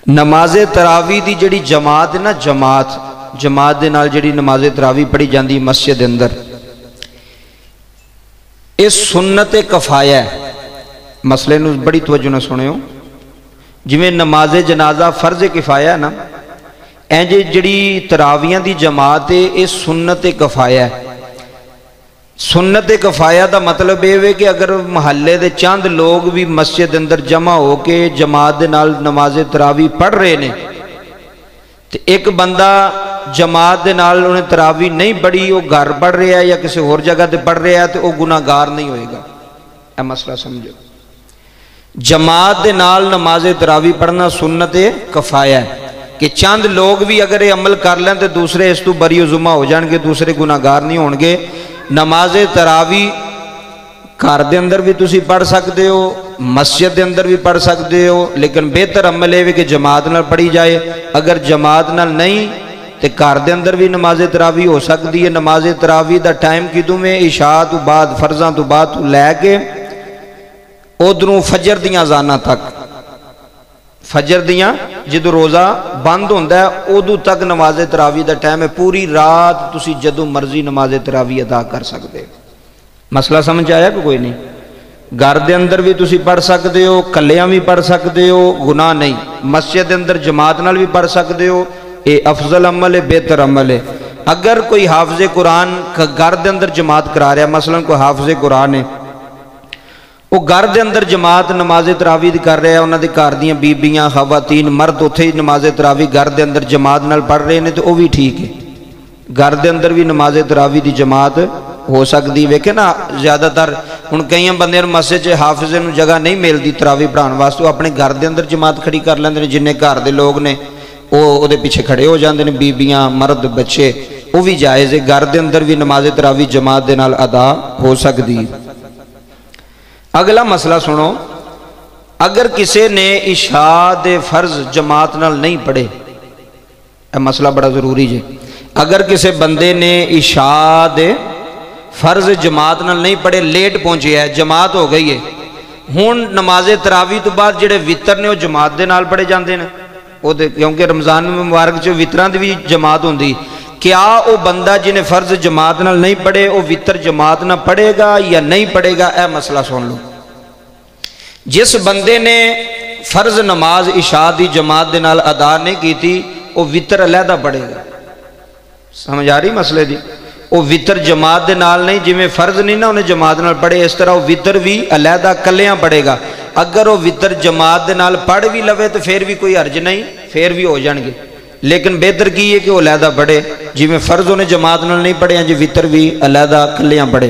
نماز تراوی دی جڑی جماعت نا جماعت دے نال جڑی نماز تراوی پڑھی جاندی مسجد اندر، اس سنت کفایہ ہے۔ مسئلے نو بڑی توجہ نہ سنیو، جویں نماز جنازہ فرض کفایہ ہے نا، اینج جڑی تراویاں دی جماعت ہے اس سنت کفایہ ہے۔ سنت کفایہ دا مطلب یہ ہے کہ اگر محلے دے چند لوگ بھی مسجد اندر جمع ہو کے جماعت دے نال نماز تراوی پڑھ رہے نے، تو ایک بندہ جماعت دے نال انہیں تراوی نہیں پڑھی، وہ گھر پڑھ رہا ہے یا کسی اور جگہ تے پڑھ رہا ہے، تو وہ گناہگار نہیں ہوئے گا۔ اے مسئلہ سمجھو، جماعت دے نال نماز تراوی پڑھنا سنت کفایہ ہے کہ چند لوگ بھی اگر یہ عمل کر لیں تو دوسرے اس تو بری و ذمہ ہو جان گے، دوسرے گناہگار نہیں ہون گے۔ نماز تراوی گھر دے اندر بھی تسی پڑھ سکتے ہو، مسجد دے اندر بھی پڑھ سکتے ہو، لیکن بہتر عمل ہے کہ جماعت نال پڑھی جائے۔ اگر جماعت نال نہیں تو گھر دے اندر بھی نماز تراوی ہو سکتی ہے۔ نماز تراوی دا ٹائم کدوں میں عشاء تو بعد، فرضاں تو بعد تو لے کے ادھروں فجر دیاں اذاناں تک، فجر دیاں جدو روزہ بند ہوندہ ہے ادو تک نماز تراوی دا ٹائم ہے۔ پوری رات تسی جدو مرضی نماز تراوی ادا کر سکتے۔ مسئلہ سمجھ آیا کہ کوئی نہیں؟ گھر دے اندر بھی تسی پڑھ سکتے ہو، کلیاں بھی پڑھ سکتے ہو، گناہ نہیں۔ مسجد اندر جماعت نال بھی پڑھ سکتے ہو، یہ افضل عمل ہے، بہتر عمل ہے۔ اگر کوئی حافظ قرآن گھر دے اندر جماعت کرا رہا ہے، مثلا کوئی حافظ قرآن ہے، وہ گھر دے اندر جماعت نماز تراوی کر رہے ہیں، انہاں دے گھر دیاں بیبیاں، خواتین، مرد اتھے ہی نماز تراوی گھر دے اندر جماعت نال پڑھ رہے ہیں، تو وہ بھی ٹھیک ہے۔ گھر دے اندر بھی نماز تراوی دی جماعت ہو سکتی ہے۔ کہ نا زیادہ تر ہن کئی بندے مسجد چ حافظ نوں جگہ نہیں ملتی تراوی پڑھان واسطے، وہ اپنے گھر دے اندر جماعت کھڑی کر لیندے نے، جننے گھر دے لوگ نے وہ دے پیچھے کھڑے ہو جاندے نے، بیبیاں، مرد، بچے، وہ بھی جائز ہے۔ گھر دے اندر بھی نماز تراوی جماعت دے نال ادا ہو سکتی ہے۔ اگلا مسئلہ سنو، اگر کسی نے عشاء دے فرض جماعت نال نہیں پڑھے، یہ مسئلہ بڑا ضروری ہے۔ اگر کسی بندے نے عشاء دے فرض جماعت نال نہیں پڑھے، لیٹ پہنچے ہے، جماعت ہو گئی ہے، ہون نماز تراوی تو بعد جڑے وطر نے وہ جماعت دے نال پڑھے جاندے نے، کیونکہ رمضان مبارک جو وطراں دی بھی جماعت ہوندی، کیا وہ بندہ جنہیں فرض جماعت نال نہیں پڑھے وہ وطر جماعت نہ پڑھے گا یا نہیں پڑھے گا؟ اے مسئلہ سن لو۔ جس بندے نے فرض نماز عشاء دی جماعت دے نال ادا نہیں کی تھی، وہ وطر علیحدہ پڑھے گا۔ سمجھ آ رہی مسئلے دی؟ وہ وطر جماعت دے نال نہیں، جی میں فرض نہیں نا انہیں جماعت نال پڑھے، اس طرح وہ وطر بھی علیحدہ کلیاں پڑھے گا۔ اگر وہ وطر جماعت دے نال پڑھ بھی لوے تو پھر بھی کوئی حرج نہیں، پھر بھی ہو جان گے، لیکن بہتر کی ہے کہ وہ علیحدہ پڑھے، جی میں فرض انہیں جماعت نال نہیں پڑھے ہیں، جی وطر بھی علیحدہ کلیاں پڑھے۔